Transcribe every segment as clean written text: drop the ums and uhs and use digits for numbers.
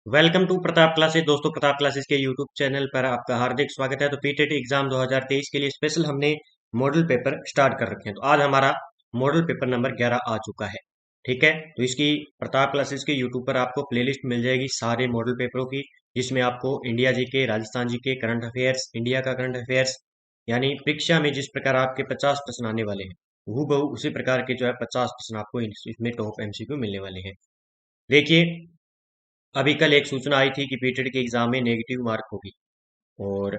Welcome to Pratap classes. दोस्तों, Pratap classes के YouTube channel पर आपका हार्दिक स्वागत है। तो पीटेट एग्जाम 2023 के लिए स्पेशल हमने मॉडल पेपर स्टार्ट कर रखे हैं। तो आज हमारा मॉडल पेपर नंबर 11 आ चुका है। ठीक है, तो इसकी प्रताप क्लासेस के यूट्यूब पर आपको प्लेलिस्ट मिल जाएगी सारे मॉडल पेपरों की, जिसमें आपको इंडिया जी के, राजस्थान जी के करंट अफेयर्स, इंडिया का करंट अफेयर्स, यानी परीक्षा में जिस प्रकार आपके 50 प्रश्न आने वाले हैं, हूबहू उसी प्रकार के जो है 50 प्रश्न आपको इसमें टॉप एमसीक्यू मिलने वाले हैं। देखिए, अभी कल एक सूचना आई थी कि पीटेट के एग्जाम में नेगेटिव मार्क होगी, और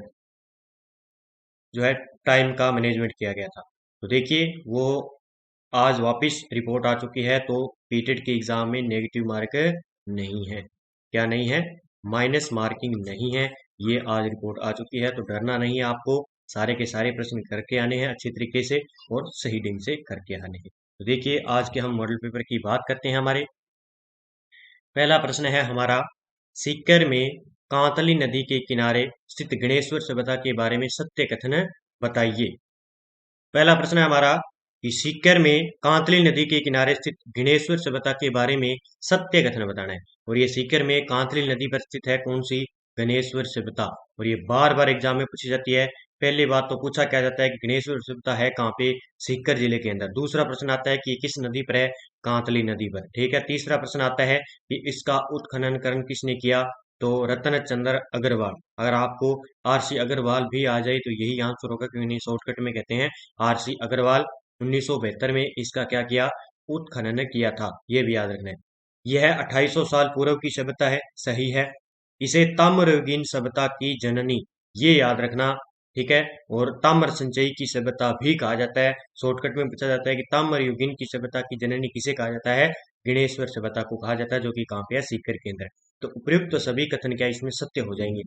जो है टाइम का मैनेजमेंट किया गया था। तो देखिए, वो आज वापस रिपोर्ट आ चुकी है। तो पीटेट के एग्जाम में नेगेटिव मार्क नहीं है। क्या नहीं है? माइनस मार्किंग नहीं है। ये आज रिपोर्ट आ चुकी है, तो डरना नहीं है आपको। सारे के सारे प्रश्न करके आने हैं अच्छी तरीके से, और सही ढंग से करके आने हैं। तो देखिए, आज के हम मॉडल पेपर की बात करते हैं। हमारे पहला प्रश्न है हमारा, सीकर में कांतली नदी के किनारे स्थित गणेश्वर सभ्यता के बारे में सत्य कथन बताइए। पहला प्रश्न है हमारा कि सीकर में कांतली नदी के किनारे स्थित गणेश्वर सभ्यता के बारे में सत्य कथन बताना है। और ये सीकर में कांतली नदी पर स्थित है कौन सी? गणेश्वर सभ्यता। और ये बार बार एग्जाम में पूछी जाती है। पहली बात तो पूछा क्या जाता है कि गणेश्वर सभ्यता है कहाँ पे? सीकर जिले के अंदर। दूसरा प्रश्न आता है कि किस नदी पर है? कांतली नदी पर। ठीक है। तीसरा प्रश्न आता है कि इसका उत्खनन किसने किया? तो रतन चंद्र अग्रवाल। अगर आपको आरसी अग्रवाल भी आ जाए तो यही आंसर होगा, क्योंकि शॉर्टकट में कहते हैं आरसी अग्रवाल। 1972 में इसका क्या किया? उत्खनन किया था। ये भी याद रखना है। यह 2800 साल पूर्व की सभ्यता है। सही है। इसे ताम्रयुगीन सभ्यता की जननी, ये याद रखना। ठीक है। और ताम्र संचयी की सभ्यता भी कहा जाता है। शॉर्टकट में पूछा जाता है कि ताम्रयुगीन की सभ्यता की जननी किसे कहा जाता है? गणेश्वर सभ्यता को कहा जाता है, जो कि कहाँ पे है? सीकर के अंदर। तो उपयुक्त सभी कथन क्या इसमें सत्य हो जाएंगे।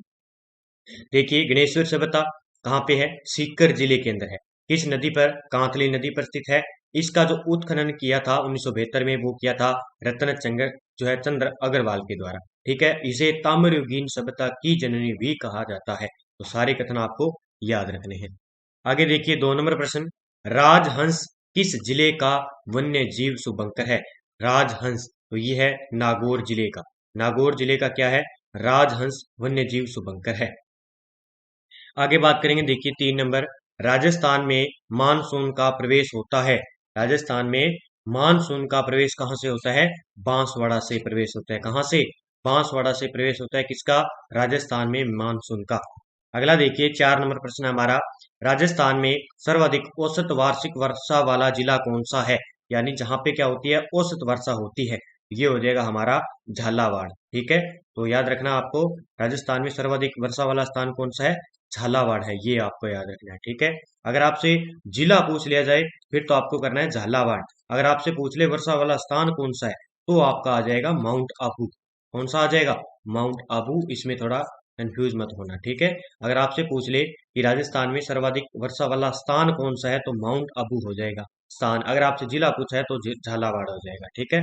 देखिए, गणेश्वर सभ्यता कहाँ पे है? सीकर जिले के अंदर है। किस नदी पर? कांतली नदी पर स्थित है। इसका जो उत्खनन किया था 1972 में, वो किया था रतन चंद्र, जो है चंद्र अग्रवाल के द्वारा। ठीक है। इसे ताम्रयुगीन सभ्यता की जननी भी कहा जाता है। तो सारे कथन आपको याद रखने हैं। आगे देखिए, 2 नंबर प्रश्न, राजहंस किस जिले का वन्य जीव शुभंकर है? राजहंस, तो ये है नागौर जिले का। नागौर जिले का क्या है? राजहंस वन्य जीव शुभंकर है। आगे बात करेंगे। देखिए, 3 नंबर, राजस्थान में मानसून का प्रवेश होता है। राजस्थान में मानसून का प्रवेश कहाँ से होता है? बांसवाड़ा से प्रवेश होता है। कहाँ से? बांसवाड़ा से प्रवेश होता है। किसका? राजस्थान में मानसून का। अगला देखिए, 4 नंबर प्रश्न है हमारा, राजस्थान में सर्वाधिक औसत वार्षिक वर्षा वाला जिला कौन सा है? यानी जहां पे क्या होती है? औसत वर्षा होती है। ये हो जाएगा हमारा झालावाड़। ठीक है। तो याद रखना आपको, राजस्थान में सर्वाधिक वर्षा वाला स्थान कौन सा है? झालावाड़ है। ये आपको याद रखना है। ठीक है। अगर आपसे जिला पूछ लिया जाए, फिर तो आपको करना है झालावाड़। अगर आपसे पूछ ले वर्षा वाला स्थान कौन सा है, तो आपका आ जाएगा माउंट आबू। कौन सा आ जाएगा? माउंट आबू। इसमें थोड़ा कंफ्यूज मत होना। ठीक है। अगर आपसे पूछ ले कि राजस्थान में सर्वाधिक वर्षा वाला स्थान कौन सा है, तो माउंट आबू हो जाएगा स्थान। अगर आपसे जिला पूछा है तो झालावाड़ हो जाएगा। ठीक है।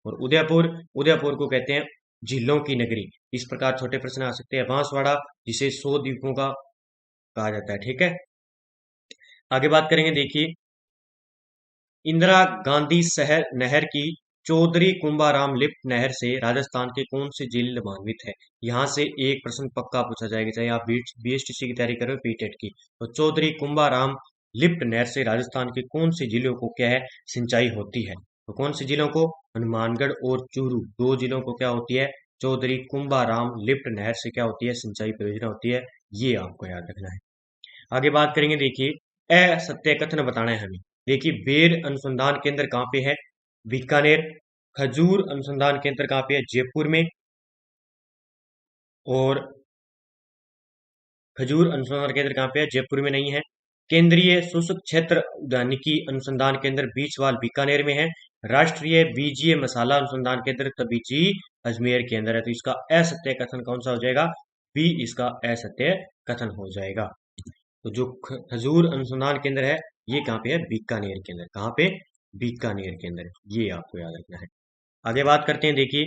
और उदयपुर, उदयपुर को कहते हैं झीलों की नगरी। इस प्रकार छोटे प्रश्न आ सकते हैं। बांसवाड़ा, जिसे 100 द्वीपों का कहा जाता है। ठीक है। आगे बात करेंगे। देखिए, इंदिरा गांधी शहर नहर की चौधरी कुंभाराम लिफ्ट नहर से राजस्थान के कौन से जिले लाभान्वित है? यहां से एक प्रश्न पक्का पूछा जाएगा, चाहे आप बीएसटीसी की तैयारी करो, पीटेट की। तो चौधरी कुंभाराम लिफ्ट नहर से राजस्थान के कौन से जिलों को क्या है? सिंचाई होती है। तो कौन से जिलों को? हनुमानगढ़ और चूरू, 2 जिलों को क्या होती है? चौधरी कुंभाराम लिफ्ट नहर से क्या होती है? सिंचाई परियोजना होती है। ये आपको याद रखना है। आगे बात करेंगे। देखिए, असत्य कथन बताना है हमें। देखिए, बेर अनुसंधान केंद्र कहाँ पे है? बीकानेर। खजूर अनुसंधान केंद्र कहाँ पे है? जयपुर में। और खजूर अनुसंधान केंद्र कहाँ पे है? जयपुर में नहीं है। केंद्रीय शुष्क क्षेत्र उद्यानिकी अनुसंधान केंद्र बीचवाल बीकानेर में है। राष्ट्रीय बीजीय मसाला अनुसंधान केंद्र तबीची अजमेर के अंदर है। तो इसका असत्य कथन कौन सा हो जाएगा? बी इसका असत्य कथन हो जाएगा। तो जो खजूर अनुसंधान केंद्र है, ये कहाँ पे है? बीकानेर के अंदर। कहाँ पे? बीकानेर के अंदर। ये आपको याद रखना है। आगे बात करते हैं। देखिए,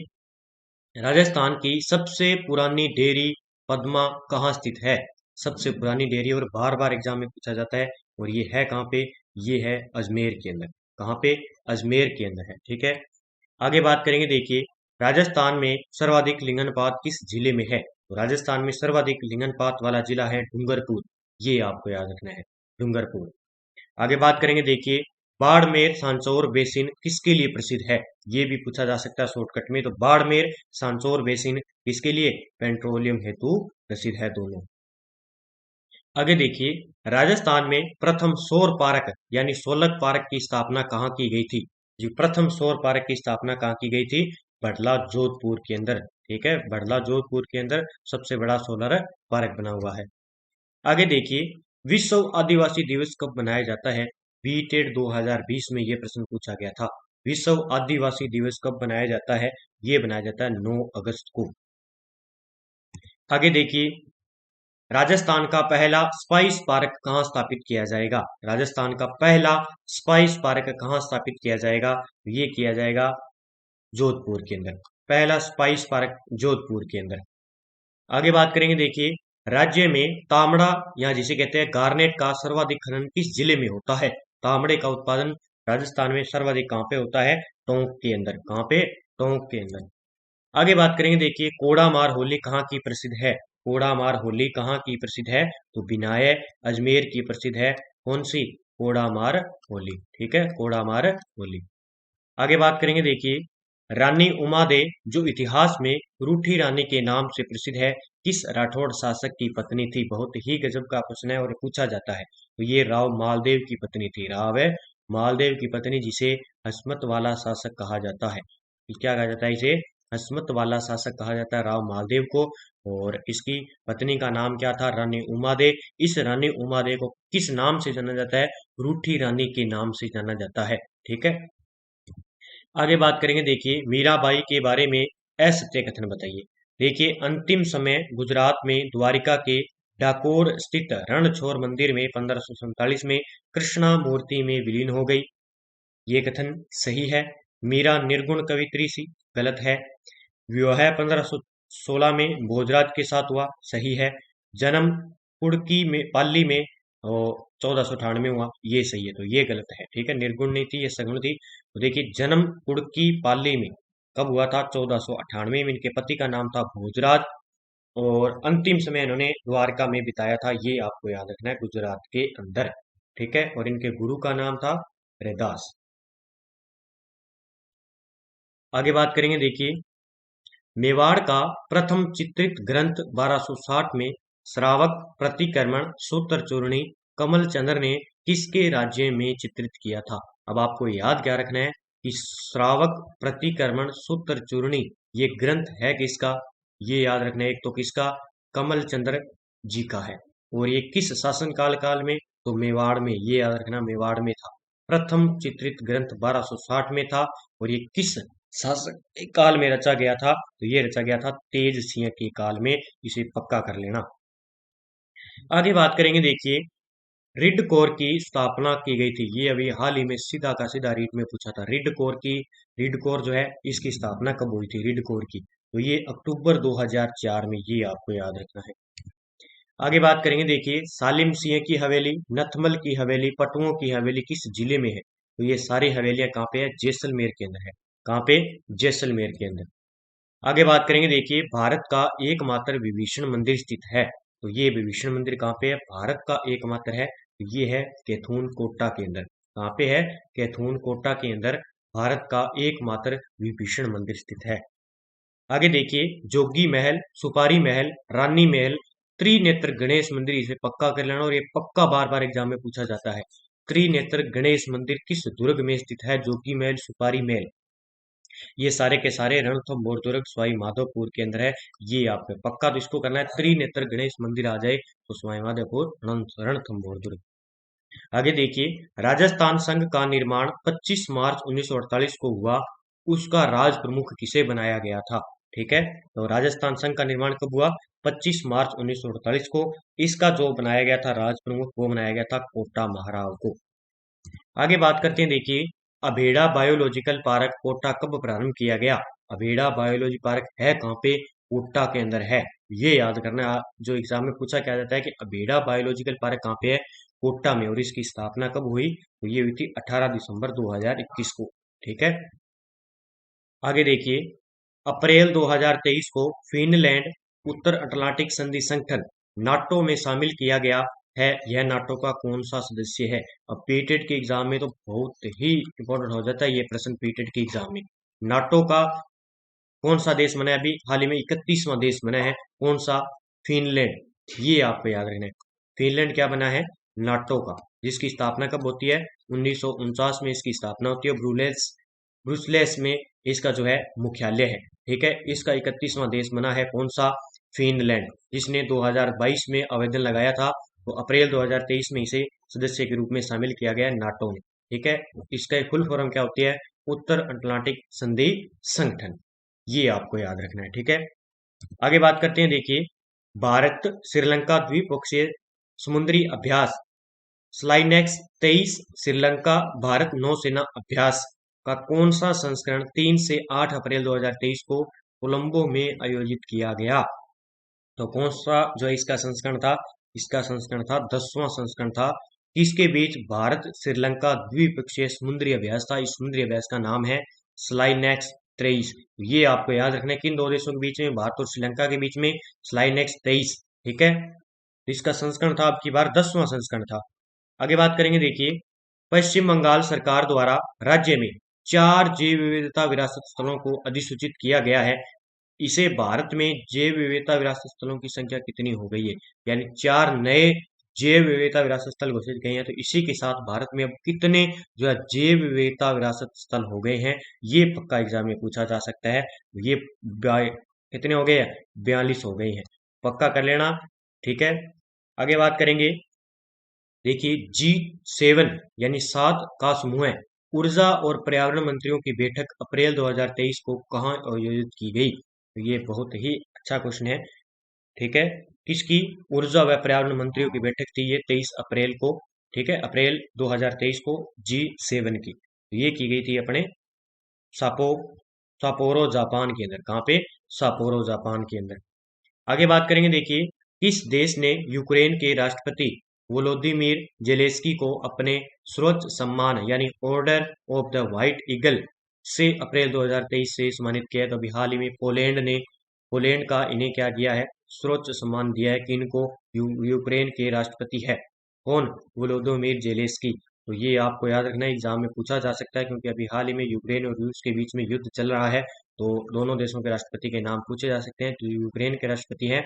राजस्थान की सबसे पुरानी डेयरी पद्मा कहाँ स्थित है? सबसे पुरानी डेयरी, और बार बार एग्जाम में पूछा जाता है। और ये है कहाँ पे? ये है अजमेर के अंदर। कहाँ पे? अजमेर के अंदर है। ठीक है। आगे बात करेंगे। देखिए, राजस्थान में सर्वाधिक लिंगानुपात किस जिले में है? तो राजस्थान में सर्वाधिक लिंगानुपात वाला जिला है डूंगरपुर। ये आपको याद रखना है, डूंगरपुर। आगे बात करेंगे, देखिए बाड़मेर सांचौर बेसिन किसके लिए प्रसिद्ध है? ये भी पूछा जा सकता है शॉर्टकट में। तो बाड़मेर सांचौर बेसिन किसके लिए? पेट्रोलियम हेतु प्रसिद्ध है दोनों। आगे देखिए, राजस्थान में प्रथम सौर पार्क यानी सोलर पार्क की स्थापना कहाँ की गई थी? जी, प्रथम सौर पार्क की स्थापना कहाँ की गई थी? बड़ला जोधपुर के अंदर। ठीक है, बड़ला जोधपुर के अंदर सबसे बड़ा सोलर पार्क बना हुआ है। आगे देखिए, विश्व आदिवासी दिवस कब मनाया जाता है? बीटेड 2020 में यह प्रश्न पूछा गया था। विश्व आदिवासी दिवस कब मनाया जाता है? ये मनाया जाता है 9 अगस्त को। आगे देखिए, राजस्थान का पहला स्पाइस पार्क कहाँ स्थापित किया जाएगा? राजस्थान का पहला स्पाइस पार्क कहाँ स्थापित किया जाएगा? ये किया जाएगा जोधपुर के अंदर। पहला स्पाइस पार्क जोधपुर के अंदर। आगे बात करेंगे, देखिए राज्य में तांबड़ा या जिसे कहते हैं गार्नेट का सर्वाधिक खनन किस जिले में होता है? तांबड़े का उत्पादन राजस्थान में सर्वाधिक कहाँ पे होता है? टोंक के अंदर। कहाँ पे? टोंक के अंदर। आगे बात करेंगे, देखिए कोड़ामार होली कहाँ की प्रसिद्ध है? कोड़ामार होली कहाँ की प्रसिद्ध है? तो बिनाए अजमेर की प्रसिद्ध है। कौन सी? कोड़ामार होली। ठीक है, कोड़ामार होली। आगे बात करेंगे, देखिए रानी उमा दे जो इतिहास में रूठी रानी के नाम से प्रसिद्ध है, किस राठौड़ शासक की पत्नी थी? बहुत ही गजब का प्रश्न है और पूछा जाता है। तो ये राव मालदेव की पत्नी थी। राव है मालदेव की पत्नी, जिसे हसमत वाला शासक कहा जाता है। क्या कहा जाता है इसे? हसमत वाला शासक कहा जाता है राव मालदेव को। और इसकी पत्नी का नाम क्या था? रानी उमादे। इस रानी उमादे को किस नाम से जाना जाता है? रूठी रानी के नाम से जाना जाता है। ठीक है, आगे बात करेंगे, देखिए मीराबाई के बारे में असत्य कथन बताइए। देखिए अंतिम समय गुजरात में द्वारिका के डाकोर स्थित रणछोड़ मंदिर में 1547 में कृष्णा मूर्ति में विलीन हो गई। ये कथन सही है। मीरा निर्गुण कवित्री सी, गलत है। विवाह 1516 में भोजराज के साथ हुआ, सही है। जन्म कुड़की में पाली में और 1498 में हुआ, ये सही है। तो ये गलत है। ठीक है, निर्गुण नहीं थी, ये सगुण थी। तो देखिए जन्म कुड़की पाली में कब हुआ था? 1498 में। इनके पति का नाम था भोजराज और अंतिम समय इन्होंने द्वारका में बिताया था। ये आपको याद रखना है, गुजरात के अंदर। ठीक है, और इनके गुरु का नाम था रैदास। आगे बात करेंगे, देखिए मेवाड़ का प्रथम चित्रित ग्रंथ 1260 में श्रावक प्रतिक्रमण सूत्र चूर्णी कमल चंद्र ने किसके राज्य में चित्रित किया था? अब आपको याद क्या रखना है कि श्रावक प्रतिक्रमण सूत्र चूर्णी ये ग्रंथ है किसका? ये याद रखना है। एक तो किसका? कमल चंद्र जी का है। और ये किस शासन काल में? तो मेवाड़ में। ये याद रखना, मेवाड़ में था। प्रथम चित्रित ग्रंथ 1260 में था। और ये किस शासक के काल में रचा गया था? तो ये रचा गया था तेज सिंह के काल में। इसे पक्का कर लेना। आगे बात करेंगे, देखिए रिड कोर की स्थापना की गई थी। ये अभी हाल ही में सीधा का सीधा रीट में पूछा था। रिड कोर जो है इसकी स्थापना कब हुई थी? रिड कोर की, तो ये अक्टूबर 2004 में। ये आपको याद रखना है। आगे बात करेंगे, देखिए सालिम सिंह की हवेली, नथमल की हवेली, पटुओं की हवेली किस जिले में है? तो ये सारी हवेलियां कहाँ पे है? जैसलमेर के अंदर है। कहाँ पे? जैसलमेर के अंदर। आगे बात करेंगे, देखिए भारत का एकमात्र विभीषण मंदिर स्थित है। तो ये विभीषण मंदिर कहाँ पे है? भारत का एकमात्र है। तो ये है कैथून कोटा के अंदर। कहाँ पे है? कैथून कोटा के अंदर भारत का एकमात्र विभीषण मंदिर स्थित है। आगे देखिए जोगी महल, सुपारी महल, रानी महल, त्रिनेत्र गणेश मंदिर, इसे पक्का कर लेना और ये पक्का बार बार एग्जाम में पूछा जाता है। त्रिनेत्र गणेश मंदिर किस दुर्ग में स्थित है? जोगी महल, सुपारी महल, ये सारे के सारे रणथंभौर दुर्ग सवाई माधोपुर के अंदर है। ये आपको पक्का तो इसको करना है। त्रिनेत्र गणेश मंदिर आ जाए तो सवाई माधोपुर रणथंभौर दुर्ग। आगे देखिए राजस्थान संघ का निर्माण 25 मार्च 1948 को हुआ। उसका राज प्रमुख किसे बनाया गया था? ठीक है, तो राजस्थान संघ का निर्माण कब हुआ? 25 मार्च 1948 को। इसका जो बनाया गया था राज प्रमुख, वो बनाया गया था कोटा महाराव को। आगे बात करते हैं, देखिए अभेड़ा बायोलॉजिकल पार्क कोटा कब प्रारंभ किया गया? अभेड़ा बायोलॉजी पार्क है कहाँ पे? कोटा के अंदर है। ये याद करना, जो एग्जाम में पूछा क्या जाता है कि अभेड़ा बायोलॉजिकल पार्क कहाँ पे है? कोटा में। और इसकी स्थापना कब हुई? तो ये हुई थी 18 दिसंबर 2021 को। ठीक है, आगे देखिए अप्रैल 2023 को फिनलैंड उत्तर अटलांटिक संधि संगठन नाटो में शामिल किया गया है। यह नाटो का कौन सा सदस्य है? अब पीटेट के एग्जाम में तो बहुत ही इंपॉर्टेंट हो जाता है ये प्रश्न पीटेट के एग्जाम में। नाटो का कौन सा देश बना है? अभी हाल ही में 31वां देश बना है। कौन सा? फिनलैंड। ये आपको याद रखना है। फिनलैंड क्या बना है? नाटो का। जिसकी स्थापना कब होती है? 1949 में इसकी स्थापना होती है। ब्रुसेल्स में इसका जो है मुख्यालय है। ठीक है, इसका 31वां देश बना है। कौन सा? फिनलैंड, जिसने 2022 में आवेदन लगाया था। तो अप्रैल 2023 में इसे सदस्य के रूप में शामिल किया गया नाटो में। ठीक है, इसका फुल फॉर्म क्या होती है? उत्तर अटलांटिक संधि संगठन। ये आपको याद रखना है। ठीक है, आगे बात करते हैं। देखिए, भारत श्रीलंका द्विपक्षीय समुद्री अभ्यास स्लाइनेक्स 23 श्रीलंका भारत नौसेना अभ्यास का कौन सा संस्करण 3 से 8 अप्रैल 2023 को कोलंबो में आयोजित किया गया? तो कौन सा जो इसका संस्करण था? इसका संस्करण था 10वां संस्करण था। किसके बीच? भारत श्रीलंका द्विपक्षीय समुद्री अभ्यास था। इस समुद्री अभ्यास का नाम है स्लाइनेक्स 23। ये आपको याद रखना है, किन दो देशों के बीच में? भारत और श्रीलंका के बीच में स्लाइनेक्स 23। ठीक है, इसका संस्करण था, अब की बार 10वां संस्करण था। आगे बात करेंगे। देखिए, पश्चिम बंगाल सरकार द्वारा राज्य में 4 जैव विविधता विरासत स्थलों को अधिसूचित किया गया है। इसे भारत में जैव विविधता विरासत स्थलों की संख्या कितनी हो गई है? यानी 4 नए जैव विविधता विरासत स्थल घोषित किए हैं। तो इसी के साथ भारत में अब कितने जो है जैव विविधता विरासत स्थल हो गए हैं? ये पक्का एग्जाम में पूछा जा सकता है। ये कितने हो गए हैं? 42 हो गए हैं। पक्का कर लेना। ठीक है, आगे बात करेंगे। देखिए, G7 यानी 7 का समूह है ऊर्जा और पर्यावरण मंत्रियों की बैठक अप्रैल 2023 को कहाँ आयोजित की गई? तो ये बहुत ही अच्छा क्वेश्चन है। ठीक है, किसकी? ऊर्जा व पर्यावरण मंत्रियों की बैठक थी ये 23 अप्रैल को। ठीक है, अप्रैल 2023 को G7 की। ये की गई थी अपने सापो सापोरो जापान के अंदर। कहाँ पे? सापोरो जापान के अंदर। आगे बात करेंगे। देखिए, किस देश ने यूक्रेन के राष्ट्रपति वोलोदिमीर जेलेंस्की को अपने सर्वोच्च सम्मान यानी order of the white eagle से अप्रैल 2023 से सम्मानित किया है? तो अभी हाल ही में पोलैंड का इन्हें क्या किया है? सर्वोच्च सम्मान दिया है। किनको? यूक्रेन के राष्ट्रपति है कौन? Volodymyr Zelensky. तो ये आपको याद रखना है, एग्जाम में पूछा जा सकता है, क्योंकि अभी हाल ही में यूक्रेन और रूस के बीच में युद्ध चल रहा है। तो दोनों देशों के राष्ट्रपति के नाम पूछे जा सकते हैं। तो यूक्रेन के राष्ट्रपति हैं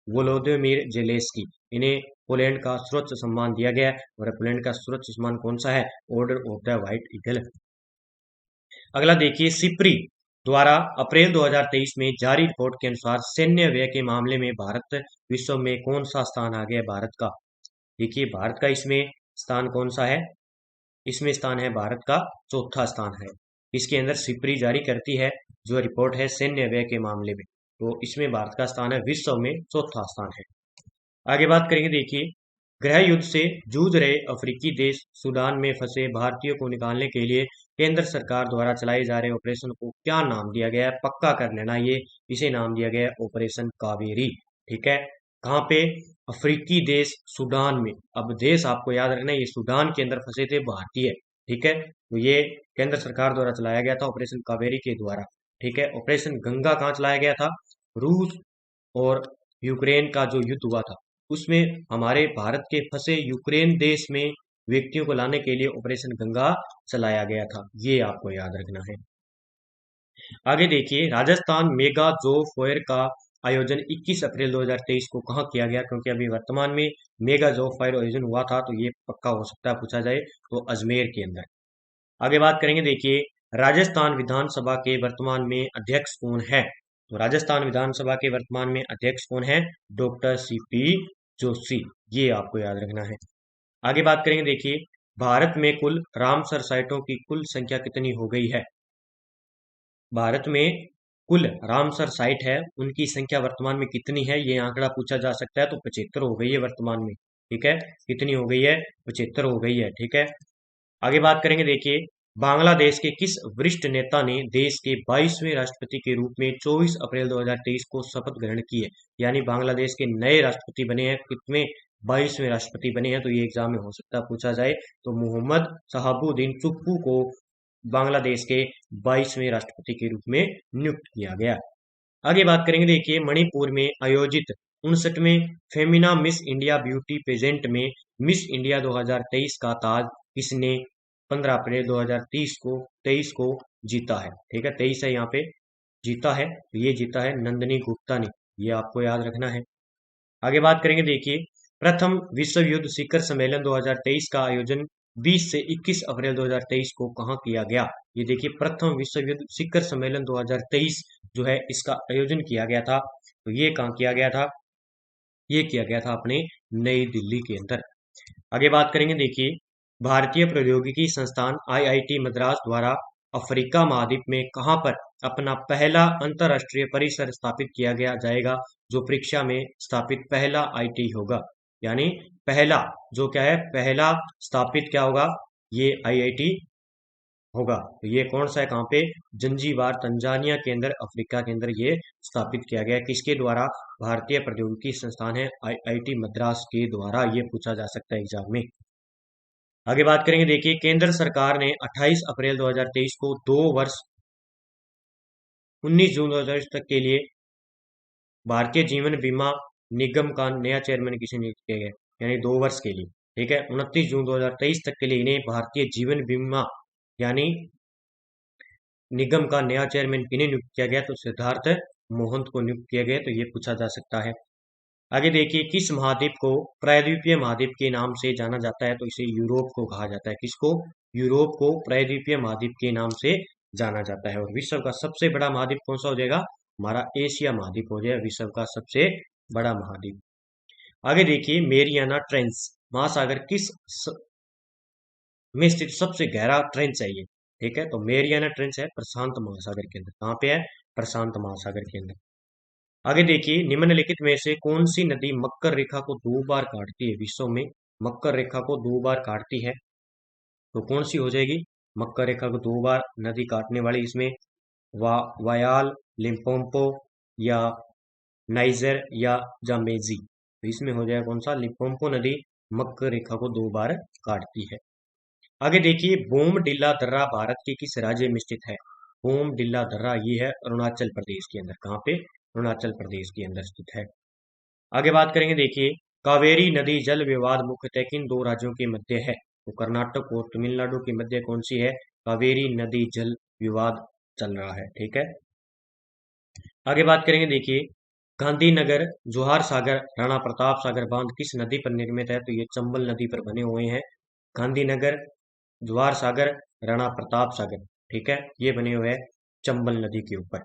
वोलोदिमीर जेलेंस्की। इन्हें पोलैंड का सर्वोच्च सम्मान दिया गया है। और पोलैंड का सर्वोच्च सम्मान कौन सा है? Order of the white eagle. अगला देखिए, सिप्री द्वारा अप्रैल 2023 में जारी रिपोर्ट के अनुसार सैन्य व्यय के मामले में भारत विश्व में कौन सा स्थान आ गया भारत का? देखिए, भारत का इसमें स्थान कौन सा है? इसमें स्थान है भारत का चौथा स्थान है। इसके अंदर सिप्री जारी करती है जो रिपोर्ट है सैन्य व्यय के मामले में। तो इसमें भारत का स्थान है विश्व में चौथा स्थान है। आगे बात करेंगे। देखिए, गृह युद्ध से जूझ रहे अफ्रीकी देश सूडान में फंसे भारतीयों को निकालने के लिए केंद्र सरकार द्वारा चलाए जा रहे ऑपरेशन को क्या नाम दिया गया है? पक्का कर लेना ये। इसे नाम दिया गया है ऑपरेशन कावेरी। ठीक है, कहाँ पे? अफ्रीकी देश सूडान में। अब देश आपको याद रखना है, ये सूडान के अंदर फंसे थे भारतीय। ठीक है, तो ये केंद्र सरकार द्वारा चलाया गया था ऑपरेशन कावेरी के द्वारा। ठीक है, ऑपरेशन गंगा कहाँ चलाया गया था? रूस और यूक्रेन का जो युद्ध हुआ था उसमें हमारे भारत के फंसे यूक्रेन देश में व्यक्तियों को लाने के लिए ऑपरेशन गंगा चलाया गया था। ये आपको याद रखना है। आगे देखिए, राजस्थान मेगा जॉब फेयर का आयोजन 21 अप्रैल 2023 को कहाँ किया गया? क्योंकि अभी वर्तमान में मेगा जॉब फेयर आयोजन हुआ था, तो ये पक्का हो सकता है पूछा जाए, तो अजमेर के अंदर। आगे बात करेंगे। देखिए, राजस्थान विधानसभा के वर्तमान में अध्यक्ष कौन है? तो राजस्थान विधानसभा के वर्तमान में अध्यक्ष कौन है? Doctor CP Joshi. ये आपको याद रखना है। आगे बात करेंगे। देखिए, भारत में कुल रामसर साइटों की कुल संख्या कितनी हो गई है? भारत में कुल रामसर साइट है, उनकी संख्या वर्तमान में कितनी है? ये आंकड़ा पूछा जा सकता है। तो 75 हो गई है वर्तमान में। ठीक है, कितनी हो गई है? 75 हो गई है। ठीक है, आगे बात करेंगे। देखिए, बांग्लादेश के किस वरिष्ठ नेता ने देश के 22वें राष्ट्रपति के रूप में 24 अप्रैल 2023 को शपथ ग्रहण की है? यानी बांग्लादेश के नए राष्ट्रपति बने हैं। कितने? 22वें राष्ट्रपति बने हैं। तो ये एग्जाम में हो सकता है पूछा जाए। तो मोहम्मद शहाबुद्दीन चुप्पू को बांग्लादेश के 22वें राष्ट्रपति के रूप में नियुक्त किया गया। आगे बात करेंगे, देखिए मणिपुर में आयोजित 59वें Femina Miss India beauty pageant में मिस इंडिया 2023 का ताज किसने 15 अप्रैल 2023 को जीता है। ठीक है, 23 है यहाँ पे, जीता है, तो ये जीता है नंदिनी गुप्ता ने, ये आपको याद रखना है। आगे बात करेंगे, देखिए प्रथम विश्व युद्ध शिखर सम्मेलन 2023 का आयोजन 20 से 21 अप्रैल 2023 को कहाँ किया गया। ये देखिए प्रथम विश्व युद्ध शिखर सम्मेलन 2023 जो है इसका आयोजन किया गया था, तो ये कहाँ किया गया था, ये किया गया था अपने नई दिल्ली के अंदर। आगे बात करेंगे, देखिए भारतीय प्रौद्योगिकी संस्थान IIT मद्रास द्वारा अफ्रीका महाद्वीप में कहां पर अपना पहला अंतरराष्ट्रीय परिसर स्थापित किया गया जाएगा, जो परीक्षा में स्थापित पहला IT होगा, यानी पहला जो क्या है, पहला स्थापित क्या होगा, ये IIT होगा। तो ये कौन सा है, कहाँ पे, जंजीबार तंजानिया के अंदर, अफ्रीका के अंदर ये स्थापित किया गया, किसके द्वारा, भारतीय प्रौद्योगिकी संस्थान है IIT मद्रास के द्वारा, ये पूछा जा सकता है एग्जाम में। आगे बात करेंगे, देखिए केंद्र सरकार ने 28 अप्रैल 2023 को 2 वर्ष 19 जून 2023 तक के लिए भारतीय जीवन बीमा निगम का नया चेयरमैन किसे नियुक्त किया गया, यानी 2 वर्ष के लिए। ठीक है, 29 जून 2023 तक के लिए इन्हें भारतीय जीवन बीमा यानी निगम का नया चेयरमैन किन्हें नियुक्त किया गया, तो सिद्धार्थ मोहंत को नियुक्त किया गया, तो ये पूछा जा सकता है। आगे देखिए किस महाद्वीप को प्रायद्वीपीय महाद्वीप के नाम से जाना जाता है, तो इसे यूरोप को कहा जाता है। किसको, यूरोप को प्रायद्वीपीय महाद्वीप के नाम से जाना जाता है। और विश्व का सबसे बड़ा महाद्वीप कौन सा हो जाएगा, हमारा एशिया महाद्वीप हो जाएगा विश्व का सबसे बड़ा महाद्वीप। आगे देखिए मेरियाना ट्रेंच महासागर किस में स्थित सबसे गहरा ट्रेंच है ये। ठीक है, तो मेरियाना ट्रेंच है प्रशांत महासागर के अंदर, कहाँ पे है, प्रशांत महासागर के अंदर। आगे देखिए निम्नलिखित में से कौन सी नदी मकर रेखा को 2 बार काटती है, विश्व में मकर रेखा को 2 बार काटती है, तो कौन सी हो जाएगी, मकर रेखा को 2 बार नदी काटने वाली, इसमें वायाल, लिम्पोपो या नाइजर या जामेजी, तो इसमें हो जाएगा कौन सा, लिम्पोपो नदी मकर रेखा को 2 बार काटती है। आगे देखिए बोमडिल्ला दर्रा भारत के किस राज्य में स्थित है, बोमडिल्ला दर्रा ये है अरुणाचल प्रदेश के अंदर, कहाँ पे, अरुणाचल प्रदेश के अंदर स्थित है। आगे बात करेंगे, देखिए कावेरी नदी जल विवाद मुख्यतः किन 2 राज्यों के मध्य है, तो कर्नाटक और तमिलनाडु के मध्य कौन सी है, कावेरी नदी जल विवाद चल रहा है। ठीक है, आगे बात करेंगे, देखिए गांधीनगर जोहार सागर राणा प्रताप सागर बांध किस नदी पर निर्मित है, तो ये चंबल नदी पर बने हुए हैं, गांधीनगर जोहार सागर राणा प्रताप सागर, ठीक है, ये बने हुए हैं चंबल नदी के ऊपर।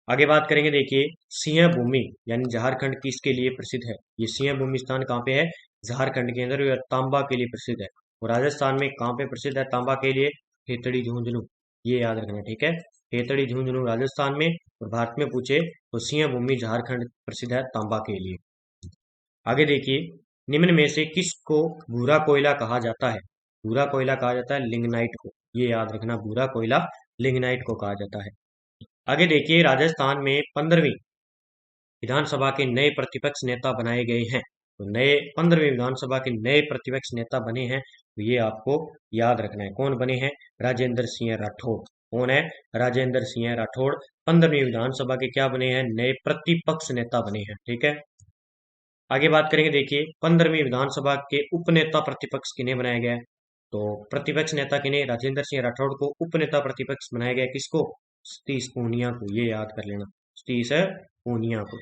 आगे बात करेंगे, देखिए सिंह भूमि यानी झारखंड किसके लिए प्रसिद्ध है, ये सिंह भूमि स्थान कहाँ पे है, झारखंड के अंदर, तांबा के लिए प्रसिद्ध है। और राजस्थान में कहाँ पे प्रसिद्ध है तांबा के लिए, खेतड़ी झुंझुनू, ये याद रखना। ठीक है, खेतड़ी झुंझुनू राजस्थान में, और भारत में पूछे तो सिंह भूमि झारखंड प्रसिद्ध है तांबा के लिए। आगे देखिए निम्न में से किसको भूरा कोयला कहा जाता है, भूरा कोयला कहा जाता है लिग्नाइट को, ये याद रखना, भूरा कोयला लिग्नाइट को कहा जाता है। आगे देखिए राजस्थान में 15वीं विधानसभा के नए प्रतिपक्ष नेता बनाए गए हैं, तो नए 15वीं विधानसभा के नए प्रतिपक्ष नेता बने हैं, तो ये आपको याद रखना है, कौन बने हैं, राजेंद्र सिंह राठौड़, कौन है, राजेंद्र सिंह राठौड़ 15वीं विधानसभा के क्या बने हैं, नए प्रतिपक्ष नेता बने हैं। ठीक है, आगे बात करेंगे, देखिए 15वीं विधानसभा के उपनेता प्रतिपक्ष किन्हें बनाया गया है, तो प्रतिपक्ष नेता किन्हें, राजेंद्र सिंह राठौड़ को उपनेता प्रतिपक्ष बनाया गया, किसको, सतीश पूनिया को, ये याद कर लेना, सतीश पूनिया को।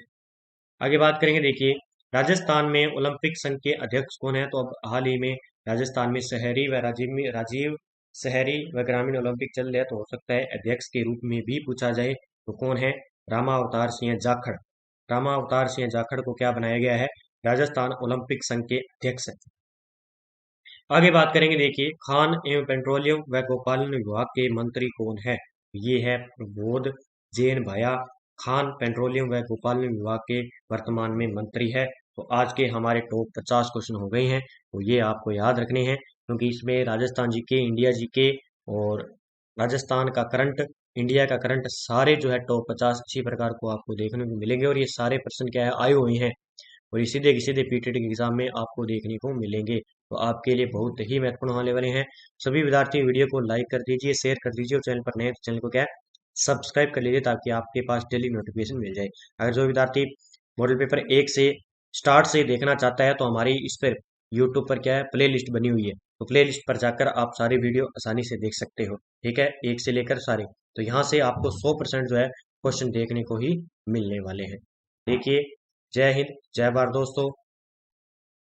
आगे बात करेंगे, देखिए राजस्थान में ओलंपिक संघ के अध्यक्ष कौन है, तो अब हाल ही में राजस्थान में शहरी व राजीव शहरी व ग्रामीण ओलंपिक चल रहे, तो हो सकता है अध्यक्ष के रूप में भी पूछा जाए, तो कौन है, रामावतार सिंह जाखड़, रामावतार सिंह जाखड़ को क्या बनाया गया है, राजस्थान ओलंपिक संघ के अध्यक्ष। आगे बात करेंगे, देखिए खान एवं पेट्रोलियम व गोपालन विभाग के मंत्री कौन है, ये है प्रबोध जैन भाया, खान पेट्रोलियम व गोपालन विभाग के वर्तमान में मंत्री है। तो आज के हमारे टॉप 50 क्वेश्चन हो गए हैं, तो ये आपको याद रखने हैं, क्योंकि इसमें राजस्थान जीके, इंडिया जीके और राजस्थान का करंट, इंडिया का करंट सारे जो है टॉप 50 इसी प्रकार को आपको देखने को मिलेंगे, और ये सारे प्रश्न क्या है आए हुए हैं, और ये सीधे सीधे पीटीटी के एग्जाम में आपको देखने को मिलेंगे। तो आपके लिए बहुत ही महत्वपूर्ण होने वाले हैं। सभी विद्यार्थी वीडियो को लाइक कर दीजिए, शेयर कर दीजिए और चैनल पर नए हैं तो चैनल को क्या है सब्सक्राइब कर लीजिए ताकि आपके पास डेली नोटिफिकेशन मिल जाए। अगर जो विद्यार्थी मॉडल पेपर 1 से स्टार्ट से देखना चाहता है तो हमारी इस पर यूट्यूब पर क्या है प्ले लिस्ट बनी हुई है, तो प्ले लिस्ट पर जाकर आप सारे वीडियो आसानी से देख सकते हो। ठीक है, 1 से लेकर सारे, तो यहाँ से आपको 100% जो है क्वेश्चन देखने को ही मिलने वाले हैं। देखिए, जय हिंद, जय भारत दोस्तों।